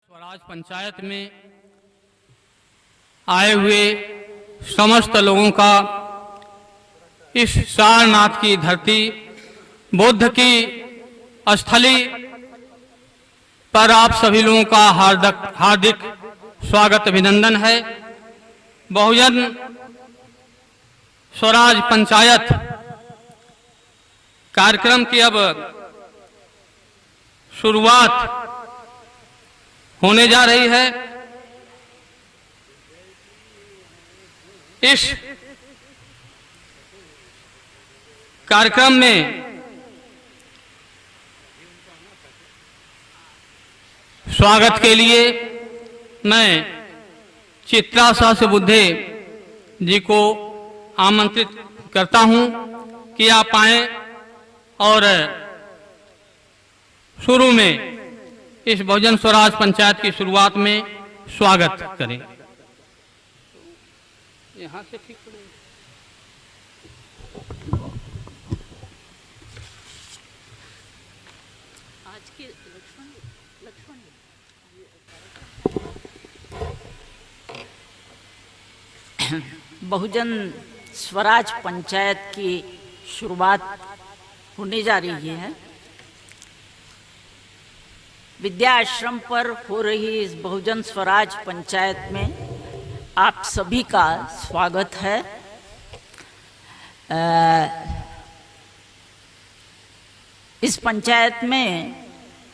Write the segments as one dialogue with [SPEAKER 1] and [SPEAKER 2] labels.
[SPEAKER 1] स्वराज पंचायत में आए हुए समस्त लोगों का इस सारनाथ की धरती बुद्ध की स्थली पर आप सभी लोगों का हार्दिक स्वागत अभिनंदन है। बहुजन स्वराज पंचायत कार्यक्रम की अब शुरुआत होने जा रही है। इस कार्यक्रम में स्वागत के लिए मैं चित्रा सहस्त्र बुद्धे जी को आमंत्रित करता हूं कि आप आएं और शुरू में इस बहुजन स्वराज पंचायत की शुरुआत में स्वागत करें। यहाँ से ठीक
[SPEAKER 2] आज के बहुजन स्वराज पंचायत की शुरुआत होने जा रही है। विद्या आश्रम पर हो रही इस बहुजन स्वराज पंचायत में आप सभी का स्वागत है। इस पंचायत में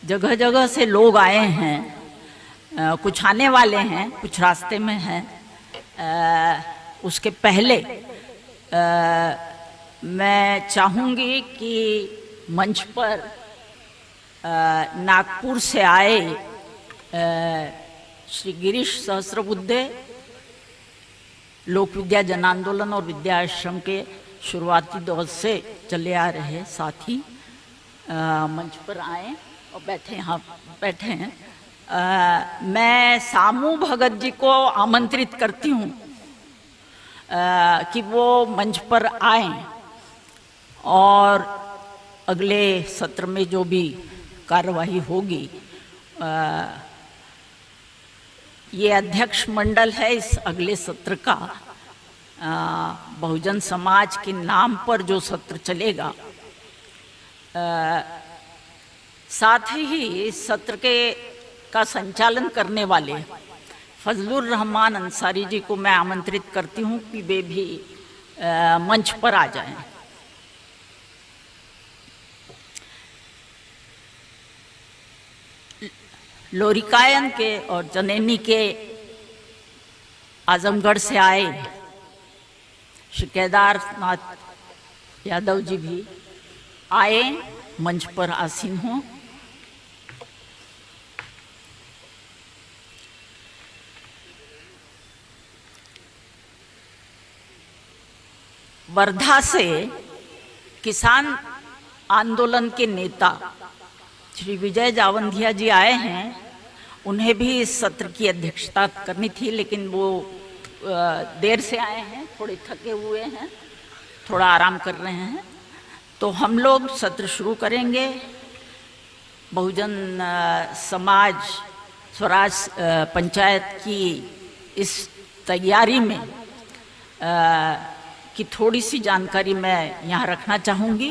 [SPEAKER 2] जगह जगह से लोग आए हैं, कुछ आने वाले हैं, कुछ रास्ते में हैं। उसके पहले मैं चाहूँगी कि मंच पर नागपुर से आए श्री गिरीश सहस्त्रबुद्धे लोक विद्या जन आंदोलन और विद्या आश्रम के शुरुआती दौर से चले आ रहे साथी मंच पर आए और बैठे यहाँ बैठे हैं। मैं सामू भगत जी को आमंत्रित करती हूँ कि वो मंच पर आए और अगले सत्र में जो भी कार्यवाही होगी, ये अध्यक्ष मंडल है इस अगले सत्र का। बहुजन समाज के नाम पर जो सत्र चलेगा, साथ ही इस सत्र का संचालन करने वाले फजलुर रहमान अंसारी जी को मैं आमंत्रित करती हूँ कि वे भी मंच पर आ जाएं। लोरिकायन के और जनैनी के आजमगढ़ से आए श्री केदारनाथ यादव जी भी आए, मंच पर आसीन हों। वर्धा से किसान आंदोलन के नेता श्री विजय जावंधिया जी आए हैं। उन्हें भी इस सत्र की अध्यक्षता करनी थी, लेकिन वो देर से आए हैं, थोड़े थके हुए हैं, थोड़ा आराम कर रहे हैं। तो हम लोग सत्र शुरू करेंगे। बहुजन समाज स्वराज पंचायत की इस तैयारी में की थोड़ी सी जानकारी मैं यहाँ रखना चाहूँगी।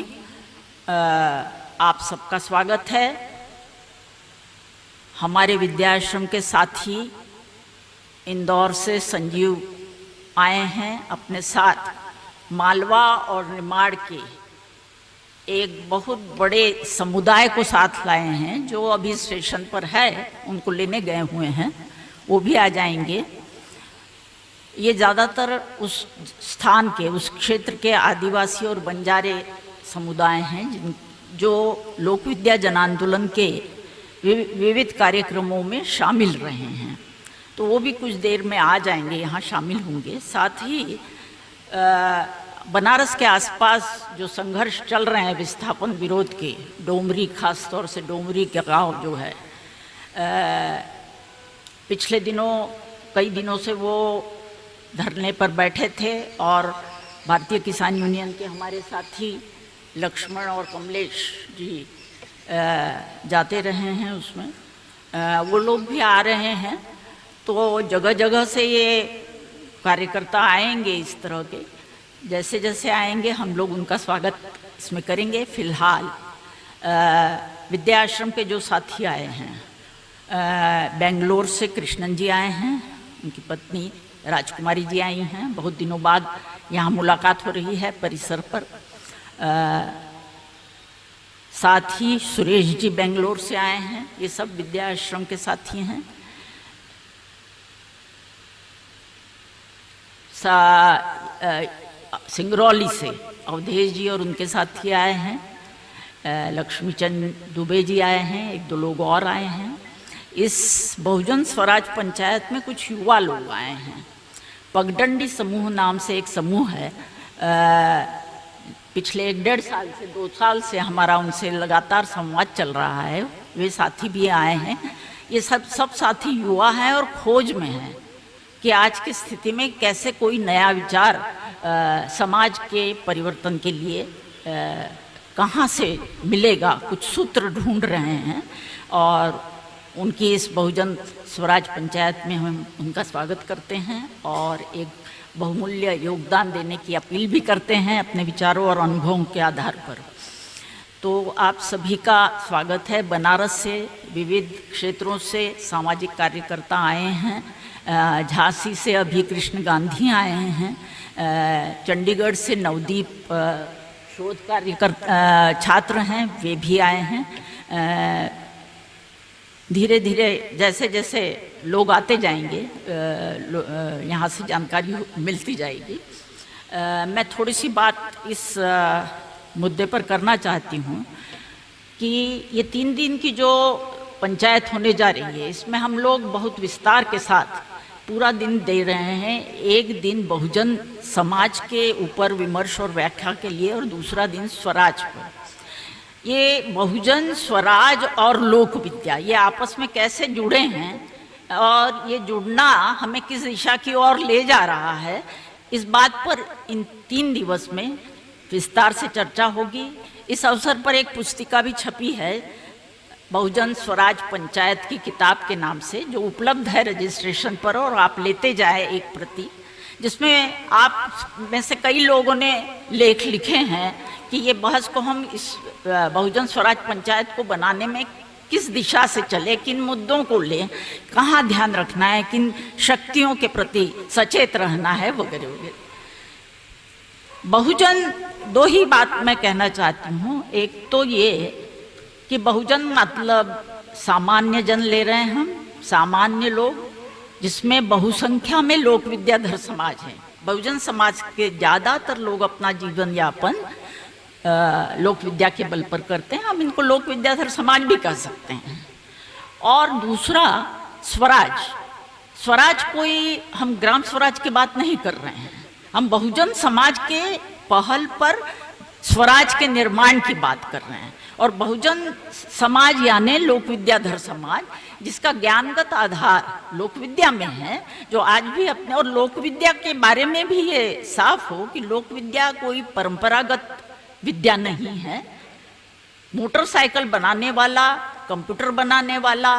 [SPEAKER 2] आप सबका स्वागत है। हमारे विद्याश्रम के साथी इंदौर से संजीव आए हैं, अपने साथ मालवा और निमाड़ के एक बहुत बड़े समुदाय को साथ लाए हैं जो अभी स्टेशन पर है, उनको लेने गए हुए हैं, वो भी आ जाएंगे। ये ज़्यादातर उस स्थान के, उस क्षेत्र के आदिवासी और बंजारे समुदाय हैं जो लोक विद्या जन आंदोलन के विविध कार्यक्रमों में शामिल रहे हैं। तो वो भी कुछ देर में आ जाएंगे, यहाँ शामिल होंगे। साथ ही बनारस के आसपास जो संघर्ष चल रहे हैं विस्थापन विरोध के, डोमरी, खास तौर से डोमरी के गांव जो है, पिछले दिनों कई दिनों से वो धरने पर बैठे थे और भारतीय किसान यूनियन के हमारे साथी लक्ष्मण और कमलेश जी जाते रहे हैं उसमें। वो लोग भी आ रहे हैं। तो जगह जगह से ये कार्यकर्ता आएंगे इस तरह के, जैसे जैसे आएंगे हम लोग उनका स्वागत इसमें करेंगे। फिलहाल विद्याश्रम के जो साथी आए हैं, बेंगलोर से कृष्णन जी आए हैं, उनकी पत्नी राजकुमारी जी आई हैं। बहुत दिनों बाद यहाँ मुलाकात हो रही है परिसर पर। साथ ही सुरेश जी बेंगलोर से आए हैं, ये सब विद्याश्रम के साथी हैं। सिंगरौली से अवधेश जी और उनके साथी आए हैं। लक्ष्मीचंद दुबे जी आए हैं, एक दो लोग और आए हैं। इस बहुजन स्वराज पंचायत में कुछ युवा लोग आए हैं। पगडंडी समूह नाम से एक समूह है। पिछले 1.5 साल से 2 साल से हमारा उनसे लगातार संवाद चल रहा है। वे साथी भी आए हैं। ये सब साथी युवा हैं और खोज में हैं कि आज की स्थिति में कैसे कोई नया विचार समाज के परिवर्तन के लिए कहाँ से मिलेगा, कुछ सूत्र ढूंढ रहे हैं। और उनकी इस बहुजन स्वराज पंचायत में हम उनका स्वागत करते हैं और एक बहुमूल्य योगदान देने की अपील भी करते हैं अपने विचारों और अनुभवों के आधार पर। तो आप सभी का स्वागत है। बनारस से विविध क्षेत्रों से सामाजिक कार्यकर्ता आए हैं। झांसी से अभी कृष्ण गांधी आए हैं। चंडीगढ़ से नवदीप शोध कार्यकर्ता छात्र हैं, वे भी आए हैं। धीरे धीरे जैसे जैसे लोग आते जाएंगे यहाँ से जानकारी मिलती जाएगी। मैं थोड़ी सी बात इस मुद्दे पर करना चाहती हूँ कि ये 3 दिन की जो पंचायत होने जा रही है, इसमें हम लोग बहुत विस्तार के साथ पूरा दिन दे रहे हैं। एक दिन बहुजन समाज के ऊपर विमर्श और व्याख्या के लिए और दूसरा दिन स्वराज पर। ये बहुजन स्वराज और लोक विद्या ये आपस में कैसे जुड़े हैं और ये जुड़ना हमें किस दिशा की ओर ले जा रहा है, इस बात पर इन 3 दिवस में विस्तार से चर्चा होगी। इस अवसर पर एक पुस्तिका भी छपी है बहुजन स्वराज पंचायत की किताब के नाम से, जो उपलब्ध है रजिस्ट्रेशन पर, और आप लेते जाए एक प्रति, जिसमें आप में से कई लोगों ने लेख लिखे हैं कि ये बहस को हम इस बहुजन स्वराज पंचायत को बनाने में किस दिशा से चले, किन मुद्दों को लें, कहाँ ध्यान रखना है, किन शक्तियों के प्रति सचेत रहना है, वगैरह वगैरह। बहुजन 2 ही बात मैं कहना चाहती हूँ। एक तो ये कि बहुजन मतलब सामान्य जन ले रहे हैं हम, सामान्य लोग, जिसमें बहुसंख्या में लोक विद्याधर समाज है। बहुजन समाज के ज़्यादातर लोग अपना जीवन यापन लोक विद्या के बल पर करते हैं। हम इनको लोक विद्याधर समाज भी कह सकते हैं। और दूसरा स्वराज। स्वराज कोई हम ग्राम स्वराज की बात नहीं कर रहे हैं, हम बहुजन समाज के पहल पर स्वराज के निर्माण की बात कर रहे हैं। और बहुजन समाज यानी लोक विद्याधर समाज, जिसका ज्ञानगत आधार लोक विद्या में है, जो आज भी अपने, और लोक विद्या के बारे में भी ये साफ हो कि लोक विद्या कोई परंपरागत विद्या नहीं है। मोटरसाइकिल बनाने वाला, कंप्यूटर बनाने वाला,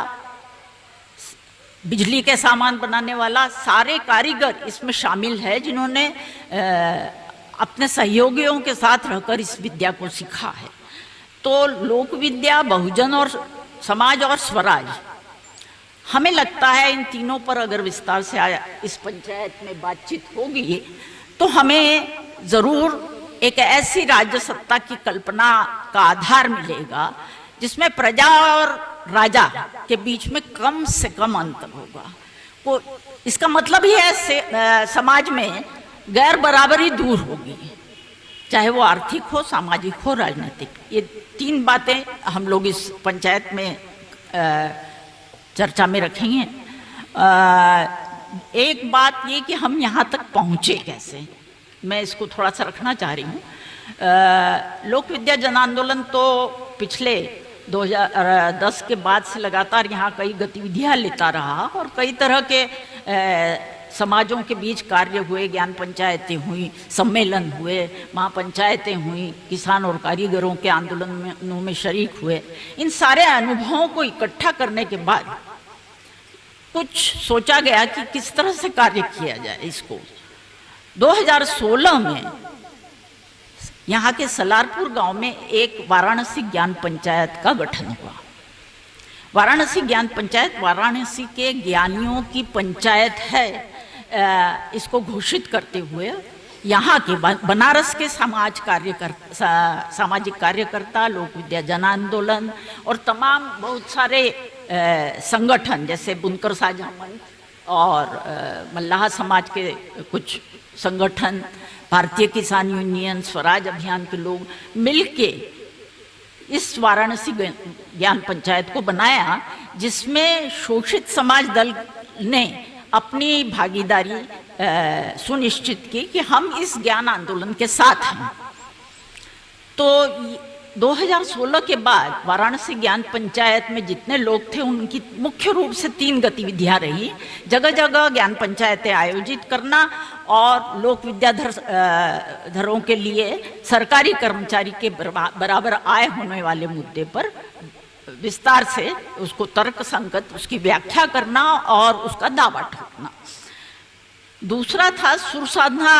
[SPEAKER 2] बिजली के सामान बनाने वाला, सारे कारीगर इसमें शामिल है, जिन्होंने अपने सहयोगियों के साथ रहकर इस विद्या को सीखा है। तो लोक विद्या, बहुजन और समाज और स्वराज, हमें लगता है इन तीनों पर अगर विस्तार से इस पंचायत में बातचीत होगी तो हमें ज़रूर एक ऐसी राज्य सत्ता की कल्पना का आधार मिलेगा जिसमें प्रजा और राजा के बीच में कम से कम अंतर होगा। वो इसका मतलब ही है समाज में गैर बराबरी दूर होगी, चाहे वो आर्थिक हो, सामाजिक हो, राजनीतिक। ये 3 बातें हम लोग इस पंचायत में चर्चा में रखेंगे। एक बात ये कि हम यहाँ तक पहुँचे कैसे, मैं इसको थोड़ा सा रखना चाह रही हूँ। लोक विद्या जन आंदोलन तो पिछले 2010 के बाद से लगातार यहाँ कई गतिविधियाँ लेता रहा और कई तरह के समाजों के बीच कार्य हुए, ज्ञान पंचायतें हुई, सम्मेलन हुए, महापंचायतें हुई, किसान और कारीगरों के आंदोलनों में शरीक हुए। इन सारे अनुभवों को इकट्ठा करने के बाद कुछ सोचा गया कि किस तरह से कार्य किया जाए इसको। 2016 में यहाँ के सलारपुर गांव में एक वाराणसी ज्ञान पंचायत का गठन हुआ। वाराणसी ज्ञान पंचायत वाराणसी के ज्ञानियों की पंचायत है, इसको घोषित करते हुए यहाँ के बनारस के सामाजिक कार्यकर्ता, लोक विद्या जन आंदोलन और तमाम बहुत सारे संगठन जैसे बुनकर साझा मंच और मल्लाह समाज के कुछ संगठन, भारतीय किसान यूनियन, स्वराज अभियान के लोग मिलके इस वाराणसी ज्ञान पंचायत को बनाया, जिसमें शोषित समाज दल ने अपनी भागीदारी सुनिश्चित की कि हम इस ज्ञान आंदोलन के साथ हैं। तो 2016 के बाद वाराणसी ज्ञान पंचायत में जितने लोग थे उनकी मुख्य रूप से 3 गतिविधियां रही। जगह जगह ज्ञान पंचायतें आयोजित करना और लोक विद्याधरों के लिए सरकारी कर्मचारी के बराबर आय होने वाले मुद्दे पर विस्तार से उसको तर्क संगत उसकी व्याख्या करना और उसका दावा ठोकना। दूसरा था सुर साधना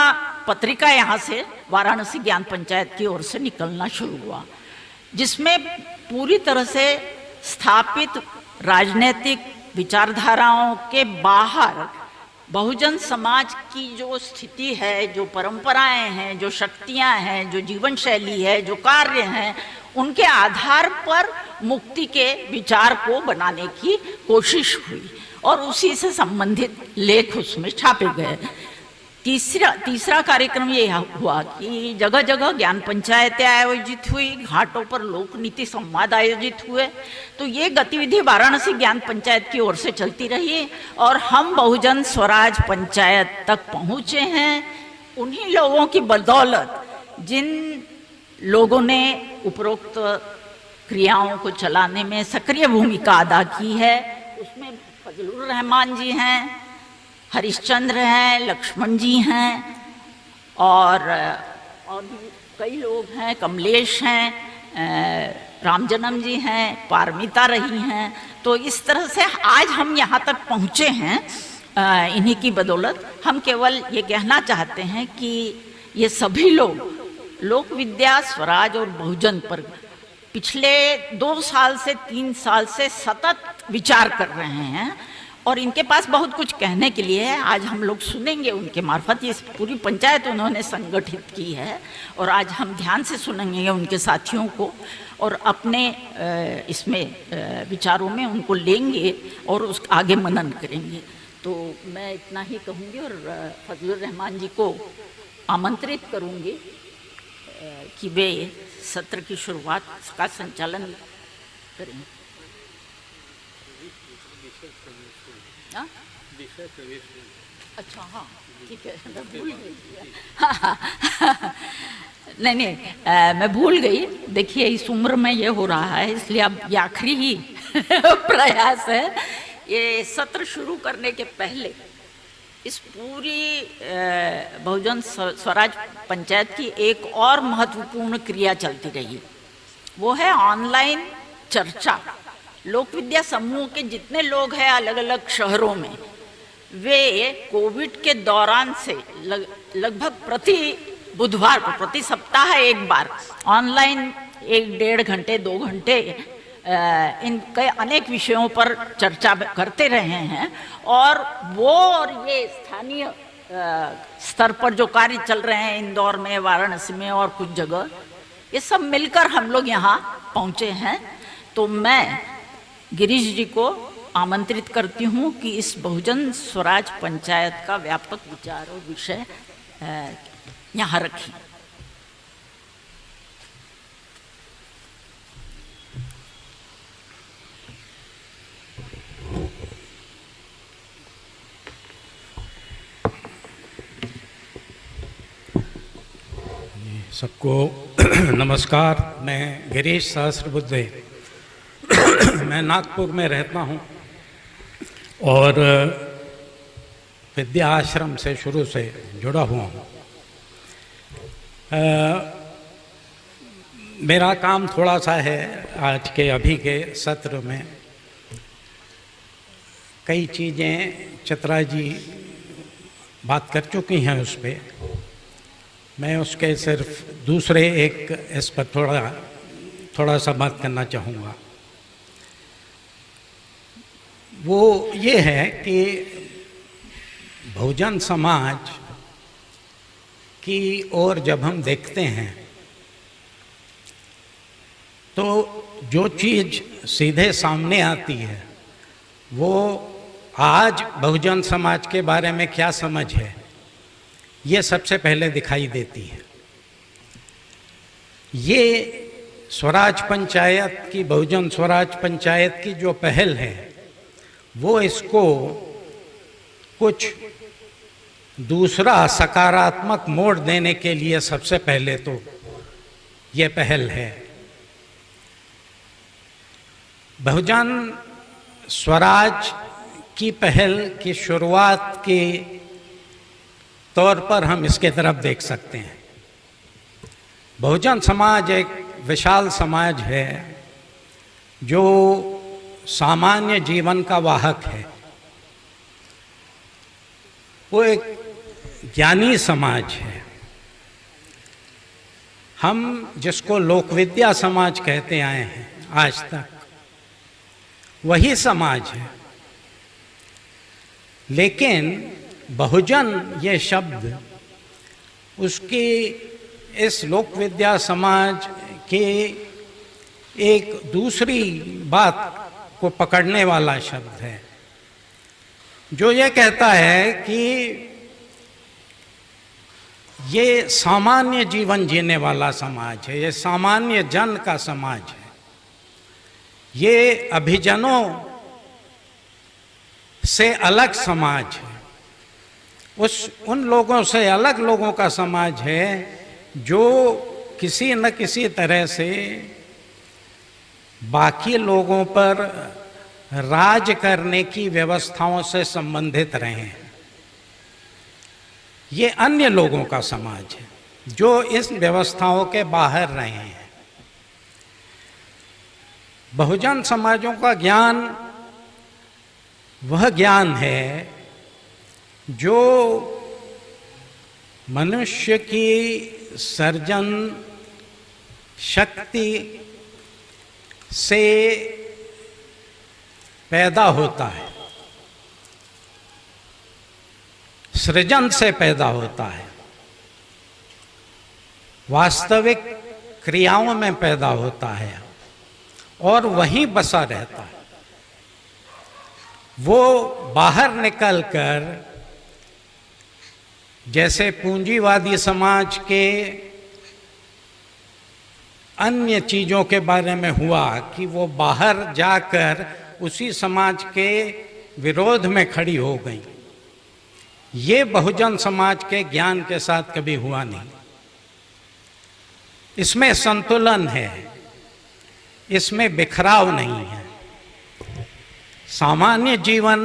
[SPEAKER 2] पत्रिका यहाँ से वाराणसी ज्ञान पंचायत की ओर से निकलना शुरू हुआ, जिसमें पूरी तरह से स्थापित राजनीतिक विचारधाराओं के बाहर बहुजन समाज की जो स्थिति है, जो परंपराएं हैं, जो शक्तियां हैं, जो जीवन शैली है, जो कार्य हैं, उनके आधार पर मुक्ति के विचार को बनाने की कोशिश हुई और उसी से संबंधित लेख उसमें छापे गए। तीसरा कार्यक्रम ये हुआ कि जगह जगह ज्ञान पंचायतें आयोजित हुई, घाटों पर लोक नीति संवाद आयोजित हुए। तो ये गतिविधि वाराणसी ज्ञान पंचायत की ओर से चलती रही और हम बहुजन स्वराज पंचायत तक पहुँचे हैं उन्हीं लोगों की बदौलत जिन लोगों ने उपरोक्त क्रियाओं को चलाने में सक्रिय भूमिका अदा की है। उसमें फजलुर रहमान जी हैं, हरिश्चंद्र हैं, लक्ष्मण जी हैं और भी कई लोग हैं, कमलेश हैं, रामजन्म जी हैं, पारमिता रही हैं। तो इस तरह से आज हम यहाँ तक पहुँचे हैं इन्हीं की बदौलत। हम केवल ये कहना चाहते हैं कि ये सभी लोग लोक विद्या, स्वराज और बहुजन पर पिछले 2 साल से 3 साल से सतत विचार कर रहे हैं और इनके पास बहुत कुछ कहने के लिए है। आज हम लोग सुनेंगे उनके मार्फत। ये पूरी पंचायत उन्होंने संगठित की है और आज हम ध्यान से सुनेंगे उनके साथियों को और अपने इसमें विचारों में उनको लेंगे और उस आगे मनन करेंगे। तो मैं इतना ही कहूँगी और फजलुर रहमान जी को आमंत्रित करूँगी कि वे सत्र की शुरुआत का संचालन करें। अच्छा, हाँ ठीक है, मैं भूल गई। नहीं, मैं भूल गई। देखिए इस उम्र में ये हो रहा है, इसलिए अब ये आखिरी ही प्रयास है। ये सत्र शुरू करने के पहले इस पूरी बहुजन स्वराज पंचायत की एक और महत्वपूर्ण क्रिया चलती रही, वो है ऑनलाइन चर्चा। लोक विद्या समूह के जितने लोग हैं अलग अलग शहरों में, वे कोविड के दौरान से लगभग प्रति बुधवार को, प्रति सप्ताह एक बार ऑनलाइन 1-1.5 घंटे 2 घंटे इन कई अनेक विषयों पर चर्चा करते रहे हैं। और वो और ये स्थानीय स्तर पर जो कार्य चल रहे हैं इंदौर में, वाराणसी में और कुछ जगह, ये सब मिलकर हम लोग यहाँ पहुँचे हैं। तो मैं गिरीश जी को आमंत्रित करती हूँ कि इस बहुजन स्वराज पंचायत का व्यापक विचार और विषय यहाँ रखें।
[SPEAKER 3] सबको नमस्कार। मैं गिरीश सहस्त्रबुद्धे मैं नागपुर में रहता हूँ और विद्या आश्रम से शुरू से जुड़ा हुआ हूँ। मेरा काम थोड़ा सा है आज के अभी के सत्र में कई चीज़ें चित्रा जी बात कर चुकी हैं उस पर। मैं उसके सिर्फ दूसरे एक इस पर थोड़ा सा बात करना चाहूँगा। वो ये है कि बहुजन समाज की ओर जब हम देखते हैं तो जो चीज़ सीधे सामने आती है वो आज बहुजन समाज के बारे में क्या समझ है, ये सबसे पहले दिखाई देती है। ये स्वराज पंचायत की, बहुजन स्वराज पंचायत की जो पहल है वो इसको कुछ दूसरा सकारात्मक मोड़ देने के लिए सबसे पहले तो ये पहल है। बहुजन स्वराज की पहल की शुरुआत के तौर पर हम इसके तरफ देख सकते हैं। बहुजन समाज एक विशाल समाज है जो सामान्य जीवन का वाहक है। वो एक ज्ञानी समाज है। हम जिसको लोकविद्या समाज कहते आए हैं आज तक, वही समाज है। लेकिन बहुजन ये शब्द उसकी इस लोकविद्या समाज के एक दूसरी बात को पकड़ने वाला शब्द है, जो ये कहता है कि ये सामान्य जीवन जीने वाला समाज है, ये सामान्य जन का समाज है, ये अभिजनों से अलग समाज है, उन लोगों से अलग लोगों का समाज है जो किसी न किसी तरह से बाकी लोगों पर राज करने की व्यवस्थाओं से संबंधित रहे हैं। ये अन्य लोगों का समाज है जो इस व्यवस्थाओं के बाहर रहे हैं। बहुजन समाजों का ज्ञान वह ज्ञान है जो मनुष्य की सर्जन शक्ति से पैदा होता है, सृजन से पैदा होता है, वास्तविक क्रियाओं में पैदा होता है और वहीं बसा रहता है। वो बाहर निकलकर, जैसे पूंजीवादी समाज के अन्य चीज़ों के बारे में हुआ कि वो बाहर जाकर उसी समाज के विरोध में खड़ी हो गई, ये बहुजन समाज के ज्ञान के साथ कभी हुआ नहीं। इसमें संतुलन है, इसमें बिखराव नहीं है। सामान्य जीवन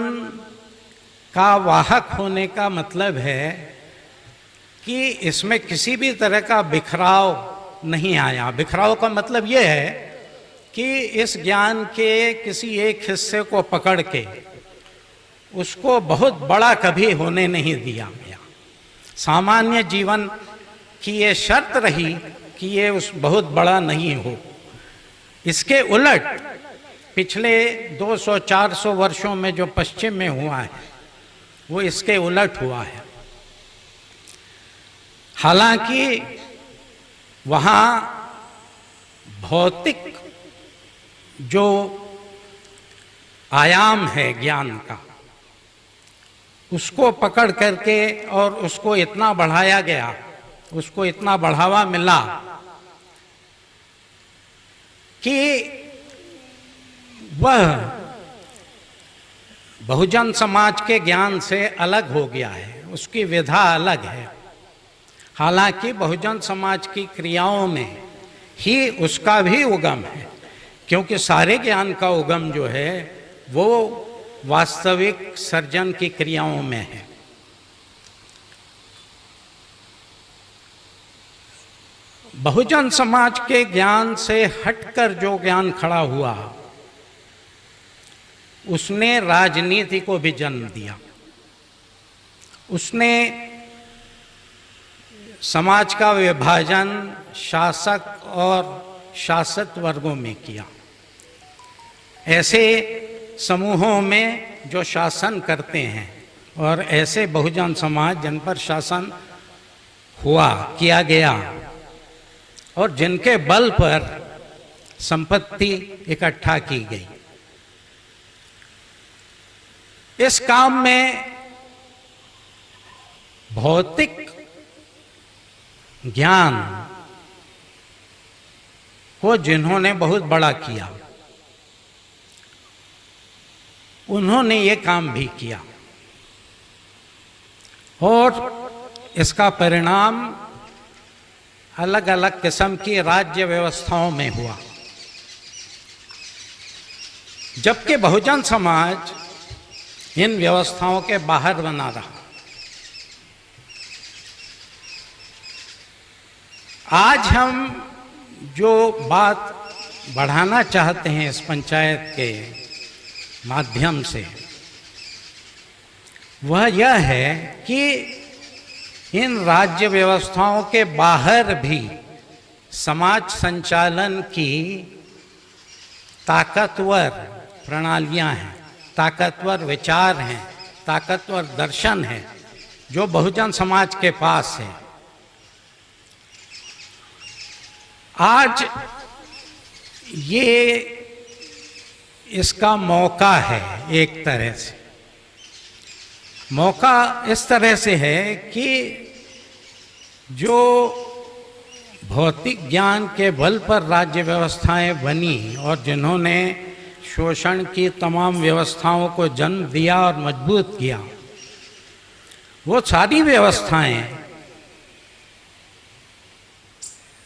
[SPEAKER 3] का वाहक होने का मतलब है कि इसमें किसी भी तरह का बिखराव नहीं आया। बिखराव का मतलब यह है कि इस ज्ञान के किसी एक हिस्से को पकड़ के उसको बहुत बड़ा कभी होने नहीं दिया गया। सामान्य जीवन की ये शर्त रही कि ये उस बहुत बड़ा नहीं हो। इसके उलट पिछले 200-400 वर्षों में जो पश्चिम में हुआ है वो इसके उलट हुआ है। हालांकि वहाँ भौतिक जो आयाम है ज्ञान का, उसको पकड़ करके और उसको इतना बढ़ाया गया, उसको इतना बढ़ावा मिला कि वह बहुजन समाज के ज्ञान से अलग हो गया है, उसकी विधा अलग है। हालांकि बहुजन समाज की क्रियाओं में ही उसका भी उगम है, क्योंकि सारे ज्ञान का उगम जो है वो वास्तविक सर्जन की क्रियाओं में है। बहुजन समाज के ज्ञान से हटकर जो ज्ञान खड़ा हुआ उसने राजनीति को भी जन्म दिया। उसने समाज का विभाजन शासक और शासित वर्गों में किया। ऐसे समूहों में जो शासन करते हैं और ऐसे बहुजन समाज जिन पर शासन किया गया और जिनके बल पर संपत्ति इकट्ठा की गई। इस काम में भौतिक ज्ञान को जिन्होंने बहुत बड़ा किया, उन्होंने ये काम भी किया और इसका परिणाम अलग अलग किस्म की राज्य व्यवस्थाओं में हुआ। जबकि बहुजन समाज इन व्यवस्थाओं के बाहर बना रहा। आज हम जो बात बढ़ाना चाहते हैं इस पंचायत के माध्यम से, वह यह है कि इन राज्य व्यवस्थाओं के बाहर भी समाज संचालन की ताकतवर प्रणालियां हैं, ताकतवर विचार हैं, ताकतवर दर्शन हैं जो बहुजन समाज के पास है। आज ये इसका मौका है। एक तरह से मौका इस तरह से है कि जो भौतिक ज्ञान के बल पर राज्य व्यवस्थाएं बनी और जिन्होंने शोषण की तमाम व्यवस्थाओं को जन्म दिया और मजबूत किया, वो सारी व्यवस्थाएं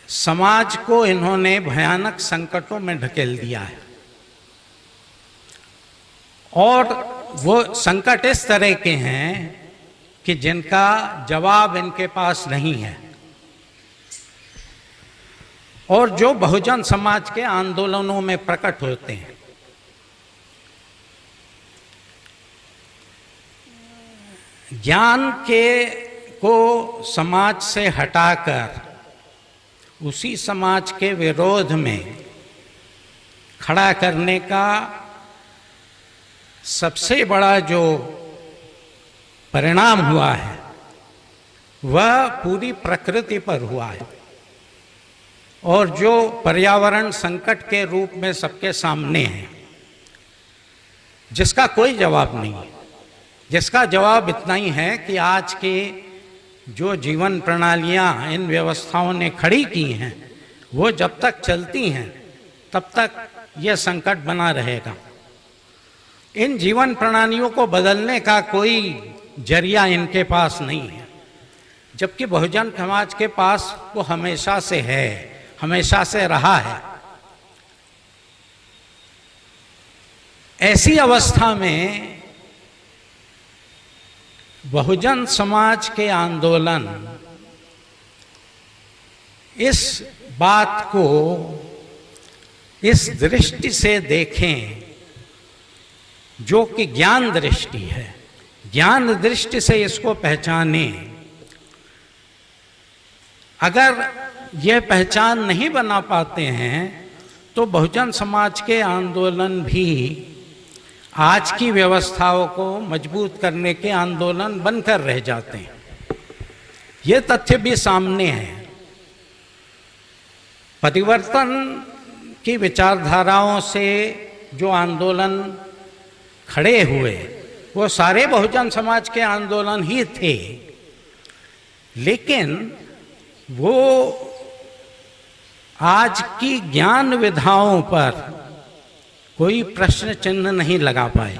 [SPEAKER 3] समाज को इन्होंने भयानक संकटों में ढकेल दिया है। और वो संकट इस तरह के हैं कि जिनका जवाब इनके पास नहीं है और जो बहुजन समाज के आंदोलनों में प्रकट होते हैं। ज्ञान को समाज से हटाकर उसी समाज के विरोध में खड़ा करने का सबसे बड़ा जो परिणाम हुआ है वह पूरी प्रकृति पर हुआ है और जो पर्यावरण संकट के रूप में सबके सामने है, जिसका कोई जवाब नहीं है। जिसका जवाब इतना ही है कि आज की जो जीवन प्रणालियां इन व्यवस्थाओं ने खड़ी की हैं, वो जब तक चलती हैं तब तक यह संकट बना रहेगा। इन जीवन प्रणालियों को बदलने का कोई जरिया इनके पास नहीं है, जबकि बहुजन समाज के पास वो हमेशा से है, हमेशा से रहा है। ऐसी अवस्था में बहुजन समाज के आंदोलन इस बात को इस दृष्टि से देखें जो कि ज्ञान दृष्टि है, ज्ञान दृष्टि से इसको पहचाने। अगर यह पहचान नहीं बना पाते हैं तो बहुजन समाज के आंदोलन भी आज की व्यवस्थाओं को मजबूत करने के आंदोलन बनकर रह जाते हैं। ये तथ्य भी सामने है। परिवर्तन की विचारधाराओं से जो आंदोलन खड़े हुए वो सारे बहुजन समाज के आंदोलन ही थे, लेकिन वो आज की ज्ञान विधाओं पर कोई प्रश्न चिन्ह नहीं लगा पाए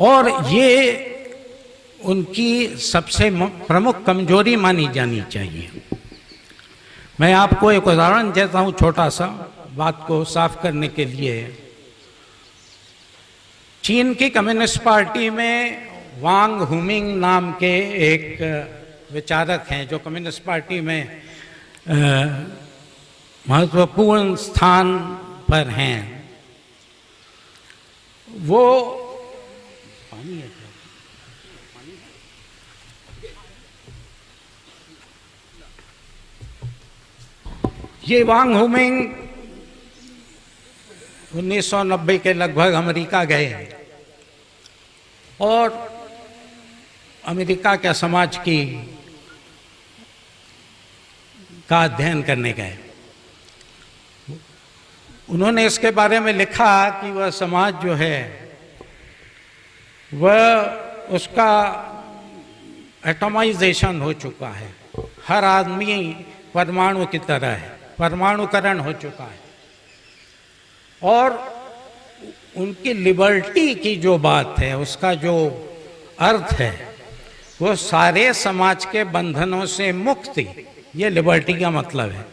[SPEAKER 3] और ये उनकी सबसे प्रमुख कमजोरी मानी जानी चाहिए। मैं आपको एक उदाहरण देता हूं छोटा सा, बात को साफ करने के लिए। चीन की कम्युनिस्ट पार्टी में वांग हुमिंग नाम के एक विचारक हैं जो कम्युनिस्ट पार्टी में महत्वपूर्ण स्थान पर हैं वो पानी है क्या? ये वांग हुमिंग 1990 के लगभग अमेरिका गए और अमेरिका के समाज का अध्ययन करने गए। उन्होंने इसके बारे में लिखा कि वह समाज जो है वह उसका एटमाइजेशन हो चुका है, हर आदमी परमाणु की तरह है, परमाणुकरण हो चुका है और उनकी लिबर्टी की जो बात है, उसका जो अर्थ है वो सारे समाज के बंधनों से मुक्ति, ये लिबर्टी का मतलब है।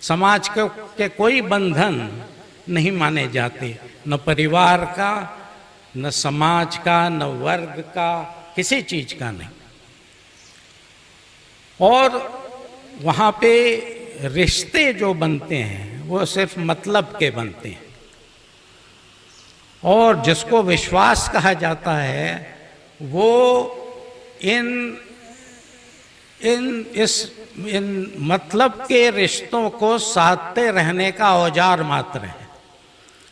[SPEAKER 3] समाज के कोई बंधन नहीं माने जाते, न परिवार का, न समाज का, न वर्ग का, किसी चीज का नहीं। और वहाँ पे रिश्ते जो बनते हैं वो सिर्फ मतलब के बनते हैं और जिसको विश्वास कहा जाता है वो इन मतलब के रिश्तों को साधते रहने का औजार मात्र है।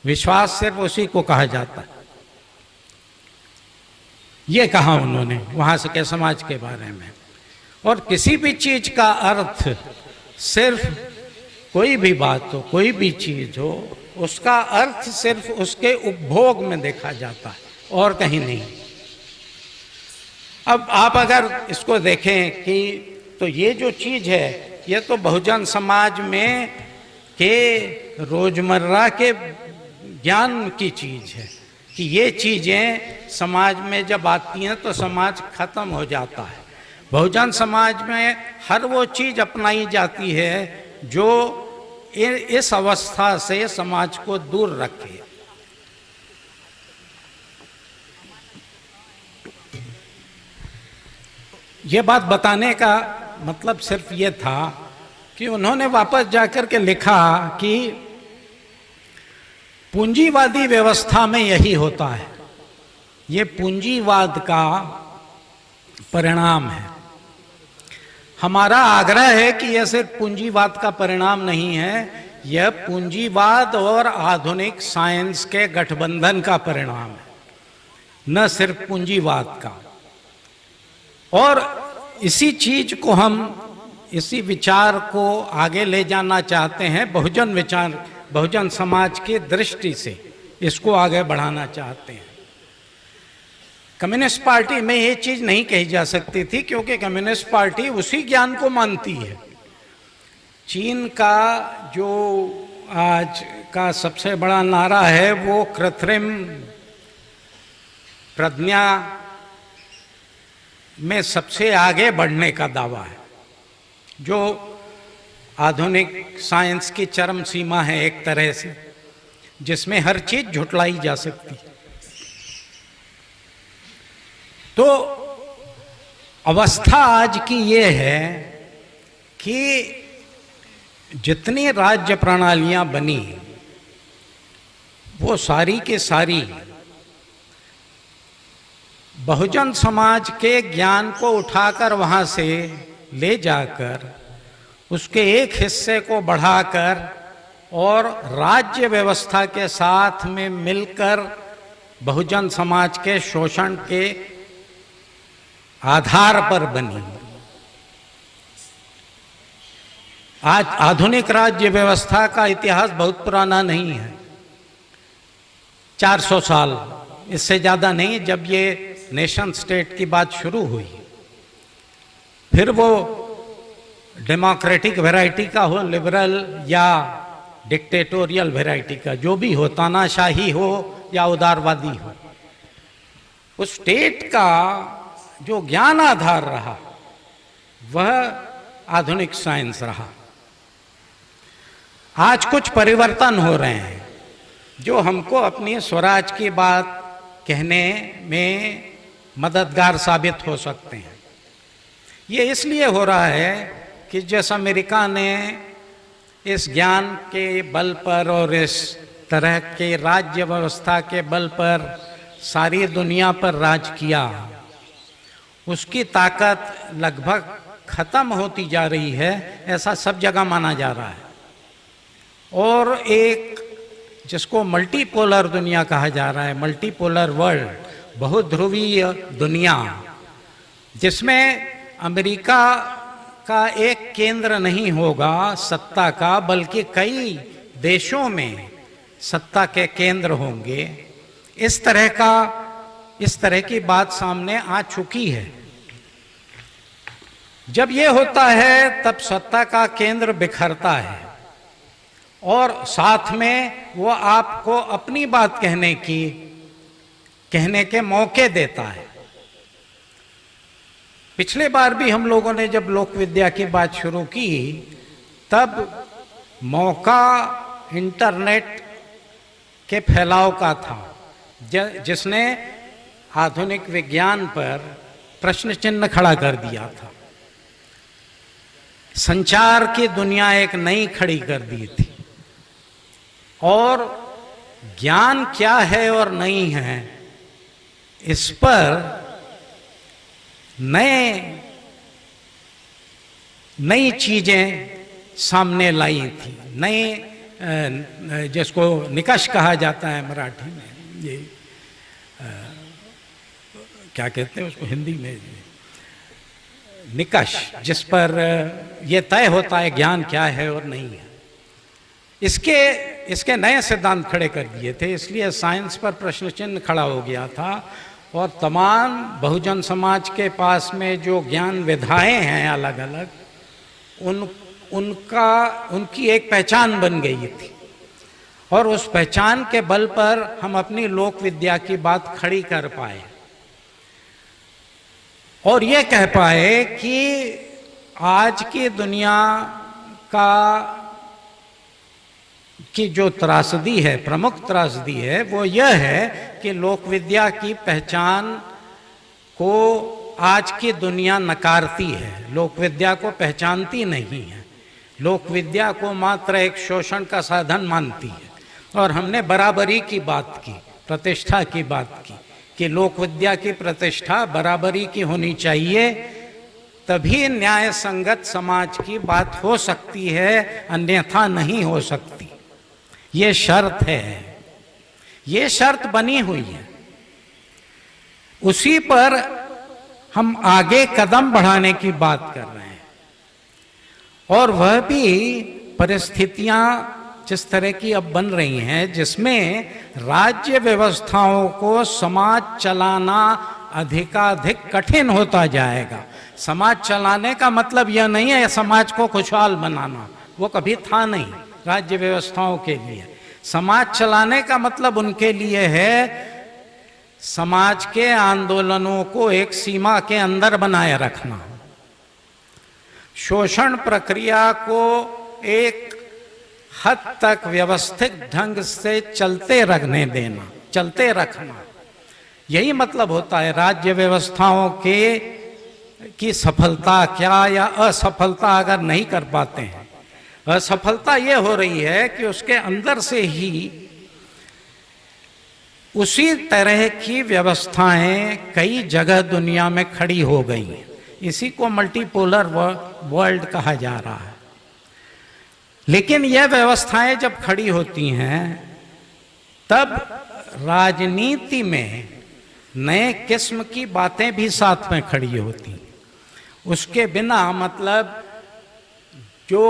[SPEAKER 3] विश्वास सिर्फ उसी को कहा जाता है। ये कहा उन्होंने वहां से के समाज के बारे में। और किसी भी चीज का अर्थ सिर्फ, कोई भी बात हो, कोई भी चीज हो, उसका अर्थ सिर्फ उसके उपभोग में देखा जाता है और कहीं नहीं। अब आप अगर इसको देखें कि तो ये जो चीज है ये तो बहुजन समाज में के रोजमर्रा के ज्ञान की चीज है कि ये चीजें समाज में जब आती हैं तो समाज खत्म हो जाता है। बहुजन समाज में हर वो चीज अपनाई जाती है जो इस अवस्था से समाज को दूर रखे। ये बात बताने का मतलब सिर्फ ये था कि उन्होंने वापस जाकर के लिखा कि पूंजीवादी व्यवस्था में यही होता है, ये पूंजीवाद का परिणाम है। हमारा आग्रह है कि यह सिर्फ पूंजीवाद का परिणाम नहीं है, यह पूंजीवाद और आधुनिक साइंस के गठबंधन का परिणाम है, न सिर्फ पूंजीवाद का। और इसी चीज को हम, इसी विचार को आगे ले जाना चाहते हैं, बहुजन विचार, बहुजन समाज की दृष्टि से इसको आगे बढ़ाना चाहते हैं। कम्युनिस्ट पार्टी में ये चीज नहीं कही जा सकती थी क्योंकि कम्युनिस्ट पार्टी उसी ज्ञान को मानती है। चीन का जो आज का सबसे बड़ा नारा है वो कृत्रिम प्रज्ञा में सबसे आगे बढ़ने का दावा है, जो आधुनिक साइंस की चरम सीमा है एक तरह से, जिसमें हर चीज झुटलाई जा सकती है। तो अवस्था आज की ये है कि जितनी राज्य प्रणालियां बनी वो सारी के सारी बहुजन समाज के ज्ञान को उठाकर वहां से ले जाकर उसके एक हिस्से को बढ़ाकर और राज्य व्यवस्था के साथ में मिलकर बहुजन समाज के शोषण के आधार पर बनी। आज आधुनिक राज्य व्यवस्था का इतिहास बहुत पुराना नहीं है, 400 साल, इससे ज़्यादा नहीं। जब ये नेशन स्टेट की बात शुरू हुई, फिर वो डेमोक्रेटिक वैरायटी का हो, लिबरल या डिक्टेटोरियल वैरायटी का, जो भी हो, तानाशाही हो या उदारवादी हो, उस स्टेट का जो ज्ञान आधार रहा वह आधुनिक साइंस रहा। आज कुछ परिवर्तन हो रहे हैं जो हमको अपनी स्वराज की बात कहने में मददगार साबित हो सकते हैं। ये इसलिए हो रहा है कि जिस अमेरिका ने इस ज्ञान के बल पर और इस तरह के राज्य व्यवस्था के बल पर सारी दुनिया पर राज किया, उसकी ताकत लगभग खत्म होती जा रही है, ऐसा सब जगह माना जा रहा है। और एक जिसको मल्टीपोलर दुनिया कहा जा रहा है, मल्टीपोलर वर्ल्ड, बहुध्रुवीय दुनिया, जिसमें अमेरिका का एक केंद्र नहीं होगा सत्ता का, बल्कि कई देशों में सत्ता के केंद्र होंगे, इस तरह की बात सामने आ चुकी है। जब ये होता है तब सत्ता का केंद्र बिखरता है और साथ में वो आपको अपनी बात कहने के मौके देता है। पिछले बार भी हम लोगों ने जब लोक विद्या की बात शुरू की तब मौका इंटरनेट के फैलाव का था, जिसने आधुनिक विज्ञान पर प्रश्न चिन्ह खड़ा कर दिया था। संचार की दुनिया एक नई खड़ी कर दी थी और ज्ञान क्या है और नहीं है, इस पर नई चीजें सामने लाई थी, नए जिसको निकष कहा जाता है मराठी में, ये क्या कहते हैं उसको हिंदी में, निकष, जिस पर यह तय होता है ज्ञान क्या है और नहीं है। इसके नए सिद्धांत खड़े कर दिए थे, इसलिए साइंस पर प्रश्न चिन्ह खड़ा हो गया था और तमाम बहुजन समाज के पास में जो ज्ञान विधाएं हैं अलग अलग, उनकी एक पहचान बन गई थी और उस पहचान के बल पर हम अपनी लोक विद्या की बात खड़ी कर पाए और ये कह पाए कि आज की दुनिया की जो त्रासदी है, प्रमुख त्रासदी है, वो यह है कि लोक विद्या की पहचान को आज की दुनिया नकारती है, लोक विद्या को पहचानती नहीं है, लोक विद्या को मात्र एक शोषण का साधन मानती है। और हमने बराबरी की बात की, प्रतिष्ठा की बात की कि लोक विद्या की प्रतिष्ठा बराबरी की होनी चाहिए, तभी न्याय संगत समाज की बात हो सकती है, अन्यथा नहीं हो सकती। ये शर्त है, ये शर्त बनी हुई है, उसी पर हम आगे कदम बढ़ाने की बात कर रहे हैं। और वह भी परिस्थितियां जिस तरह की अब बन रही हैं, जिसमें राज्य व्यवस्थाओं को समाज चलाना अधिकाधिक कठिन होता जाएगा। समाज चलाने का मतलब यह नहीं है समाज को खुशहाल बनाना, वो कभी था नहीं राज्य व्यवस्थाओं के लिए। समाज चलाने का मतलब उनके लिए है समाज के आंदोलनों को एक सीमा के अंदर बनाए रखना, शोषण प्रक्रिया को एक हद तक व्यवस्थित ढंग से चलते रखना, यही मतलब होता है राज्य व्यवस्थाओं की सफलता क्या या असफलता अगर नहीं कर पाते हैं। असफलता ये हो रही है कि उसके अंदर से ही उसी तरह की व्यवस्थाएं कई जगह दुनिया में खड़ी हो गई हैं। इसी को मल्टीपोलर वर्ल्ड कहा जा रहा है। लेकिन यह व्यवस्थाएं जब खड़ी होती हैं तब राजनीति में नए किस्म की बातें भी साथ में खड़ी होती। उसके बिना मतलब जो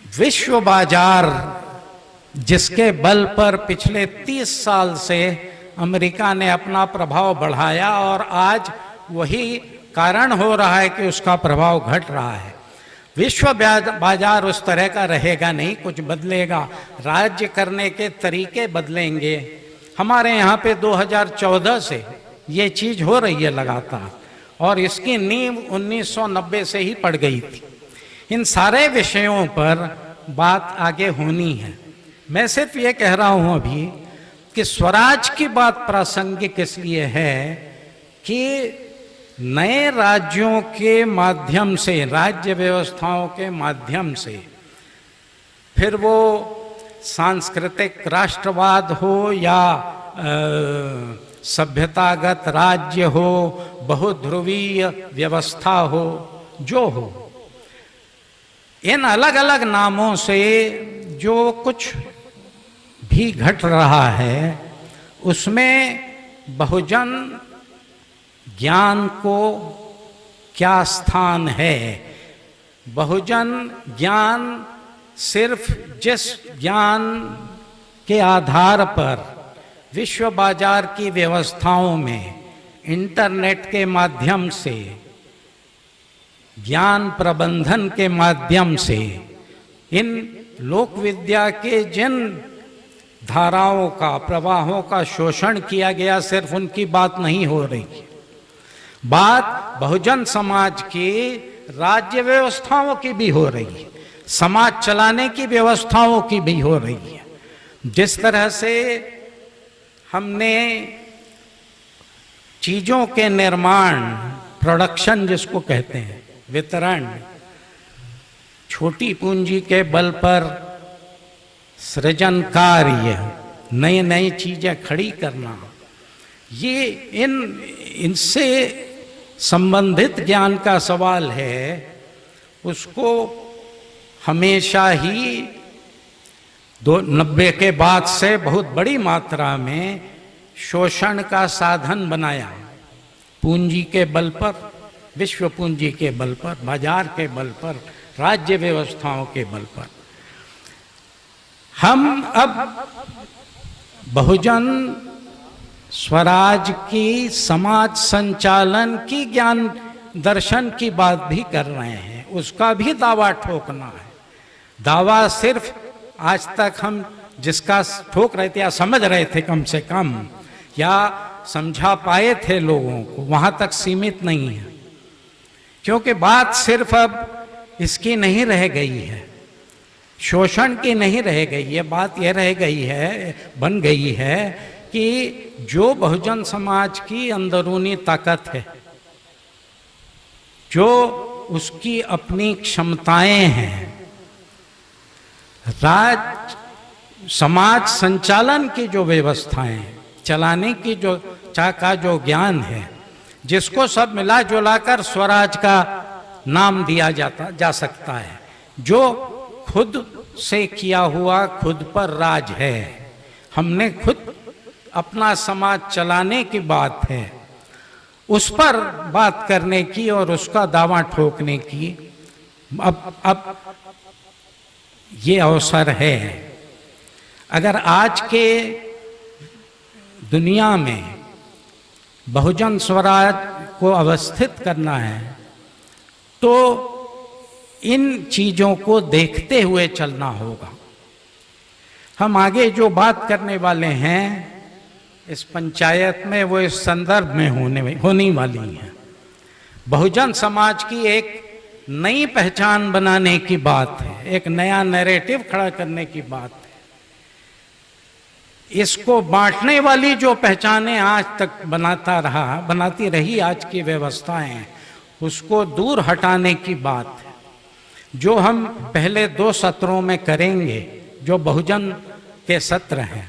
[SPEAKER 3] विश्व बाजार जिसके बल पर पिछले 30 साल से अमेरिका ने अपना प्रभाव बढ़ाया और आज वही कारण हो रहा है कि उसका प्रभाव घट रहा है। विश्व बाजार उस तरह का रहेगा नहीं, कुछ बदलेगा, राज्य करने के तरीके बदलेंगे। हमारे यहाँ पे 2014 से ये चीज हो रही है लगातार और इसकी नींव 1990 से ही पड़ गई थी। इन सारे विषयों पर बात आगे होनी है। मैं सिर्फ ये कह रहा हूँ अभी कि स्वराज की बात प्रासंगिक इसलिए है कि नए राज्यों के माध्यम से, राज्य व्यवस्थाओं के माध्यम से फिर वो सांस्कृतिक राष्ट्रवाद हो या सभ्यतागत राज्य हो, बहुध्रुवीय व्यवस्था हो, जो हो, इन अलग अलग नामों से जो कुछ भी घट रहा है उसमें बहुजन ज्ञान को क्या स्थान है। बहुजन ज्ञान सिर्फ जिस ज्ञान के आधार पर विश्व बाजार की व्यवस्थाओं में इंटरनेट के माध्यम से, ज्ञान प्रबंधन के माध्यम से इन लोक विद्या के जिन धाराओं का, प्रवाहों का शोषण किया गया, सिर्फ उनकी बात नहीं हो रही। बात बहुजन समाज की राज्य व्यवस्थाओं की भी हो रही है, समाज चलाने की व्यवस्थाओं की भी हो रही है। जिस तरह से हमने चीजों के निर्माण, प्रोडक्शन जिसको कहते हैं, वितरण, छोटी पूंजी के बल पर सृजन कार्य, नई नई चीजें खड़ी करना, ये इनसे संबंधित ज्ञान का सवाल है, उसको हमेशा ही 90 के बाद से बहुत बड़ी मात्रा में शोषण का साधन बनाया। पूंजी के बल पर, विश्व पूंजी के बल पर, बाजार के बल पर, राज्य व्यवस्थाओं के बल पर। हम अब बहुजन स्वराज की समाज संचालन की ज्ञान दर्शन की बात भी कर रहे हैं, उसका भी दावा ठोकना है। दावा सिर्फ आज तक हम जिसका ठोक रहे थे या समझ रहे थे कम से कम, या समझा पाए थे लोगों को, वहां तक सीमित नहीं है। क्योंकि बात सिर्फ अब इसकी नहीं रह गई है, शोषण की नहीं रह गई है। बात यह रह गई है, बन गई है कि जो बहुजन समाज की अंदरूनी ताकत है, जो उसकी अपनी क्षमताएं हैं, समाज संचालन की जो व्यवस्थाएं, चलाने की जो का जो ज्ञान है, जिसको सब मिला जुला कर स्वराज का नाम दिया जा सकता है, जो खुद से किया हुआ खुद पर राज है। हमने खुद अपना समाज चलाने की बात है, उस पर बात करने की और उसका दावा ठोकने की अब ये अवसर है। अगर आज के दुनिया में बहुजन स्वराज को अवस्थित करना है तो इन चीजों को देखते हुए चलना होगा। हम आगे जो बात करने वाले हैं इस पंचायत में, वो इस संदर्भ में होने वाली है। बहुजन समाज की एक नई पहचान बनाने की बात है, एक नया नैरेटिव खड़ा करने की बात है। इसको बांटने वाली जो पहचानें आज तक बनाती रही आज की व्यवस्थाएं, उसको दूर हटाने की बात है। जो हम पहले 2 सत्रों में करेंगे, जो बहुजन के सत्र हैं,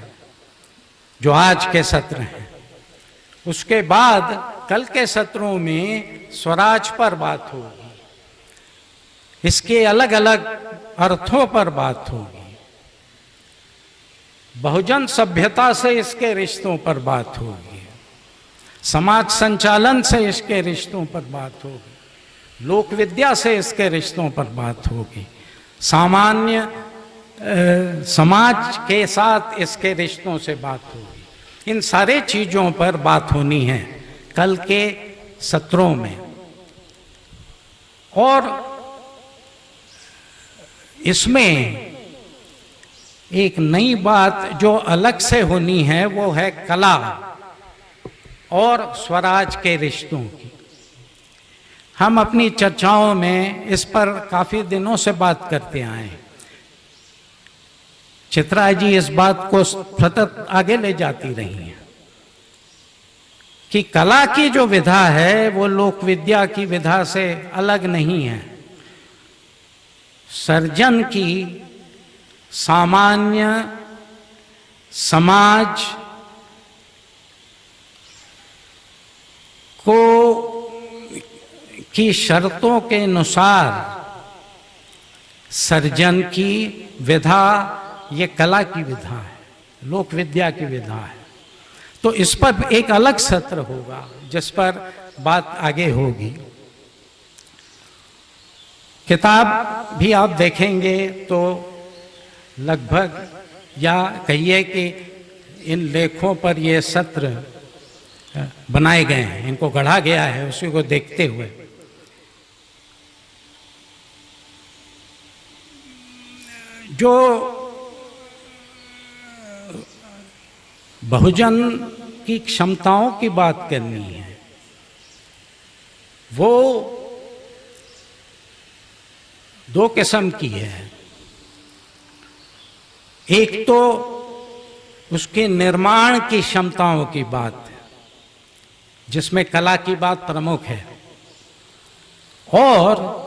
[SPEAKER 3] जो आज के सत्र हैं, उसके बाद कल के सत्रों में स्वराज पर बात होगी, इसके अलग अलग अर्थों पर बात होगी, बहुजन सभ्यता से इसके रिश्तों पर बात होगी, समाज संचालन से इसके रिश्तों पर बात होगी, लोक विद्या से इसके रिश्तों पर बात होगी, सामान्य समाज के साथ इसके रिश्तों से बात होगी। इन सारे चीजों पर बात होनी है कल के सत्रों में। और इसमें एक नई बात जो अलग से होनी है वो है कला और स्वराज के रिश्तों की। हम अपनी चर्चाओं में इस पर काफी दिनों से बात करते आए हैं। चित्रा जी इस बात को सतत आगे ले जाती रही हैं कि कला की जो विधा है वो लोक विद्या की विधा से अलग नहीं है। सर्जन की सामान्य समाज को की शर्तों के अनुसार सर्जन की विधा, ये कला की विधा है, लोक विद्या की विधा है। तो इस पर एक अलग सत्र होगा जिस पर बात आगे होगी। किताब भी आप देखेंगे तो लगभग, या कहिए कि इन लेखों पर ये सत्र बनाए गए हैं, इनको गढ़ा गया है उसी को देखते हुए। जो बहुजन की क्षमताओं की बात करनी है, वो दो किस्म की है। एक तो उसके निर्माण की क्षमताओं की बात है, जिसमें कला की बात प्रमुख है, और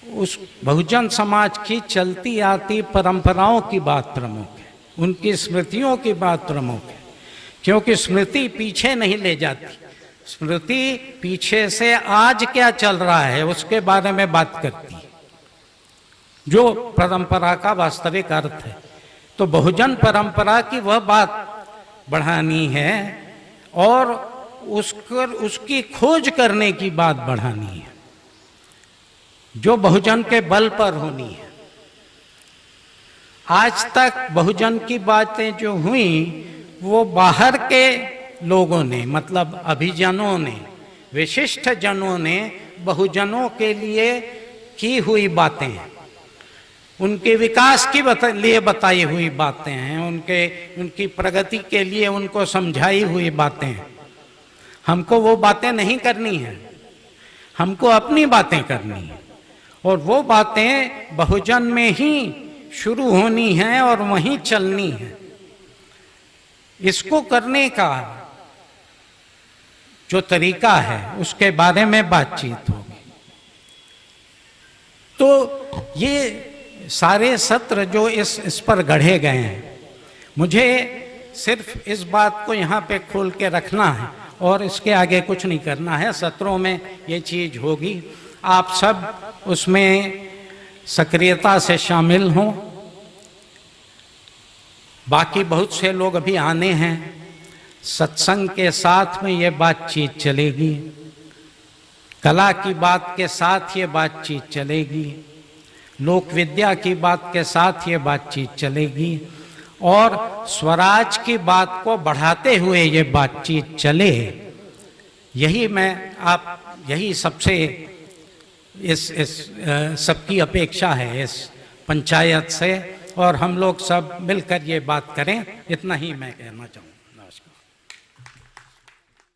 [SPEAKER 3] उस बहुजन समाज की चलती आती परंपराओं की बात प्रमुख है, उनकी स्मृतियों की बात प्रमुख है। क्योंकि स्मृति पीछे नहीं ले जाती, स्मृति पीछे से आज क्या चल रहा है उसके बारे में बात करती है, जो परंपरा का वास्तविक अर्थ है। तो बहुजन परंपरा की वह बात बढ़ानी है और उसकी खोज करने की बात बढ़ानी है, जो बहुजन के बल पर होनी है। आज तक बहुजन की बातें जो हुई वो बाहर के लोगों ने, मतलब अभिजनों ने, विशिष्ट जनों ने बहुजनों के लिए की हुई बातें हैं, उनके विकास के लिए बताई हुई बातें हैं, उनकी प्रगति के लिए उनको समझाई हुई बातें हैं। हमको वो बातें नहीं करनी है, हमको अपनी बातें करनी है, और वो बातें बहुजन में ही शुरू होनी है और वहीं चलनी है। इसको करने का जो तरीका है उसके बारे में बातचीत होगी। तो ये सारे सत्र जो इस पर गढ़े गए हैं, मुझे सिर्फ इस बात को यहाँ पे खोल के रखना है और इसके आगे कुछ नहीं करना है। सत्रों में ये चीज होगी, आप सब उसमें सक्रियता से शामिल हों। बाकी बहुत से लोग अभी आने हैं, सत्संग के साथ में ये बातचीत चलेगी, कला की बात के साथ ये बातचीत चलेगी, लोक विद्या की बात के साथ ये बातचीत चलेगी, और स्वराज की बात को बढ़ाते हुए ये बातचीत चले। यही सबसे इस सबकी अपेक्षा है इस पंचायत से, और हम लोग सब मिलकर ये बात करें, इतना ही मैं कहना चाहूँगा।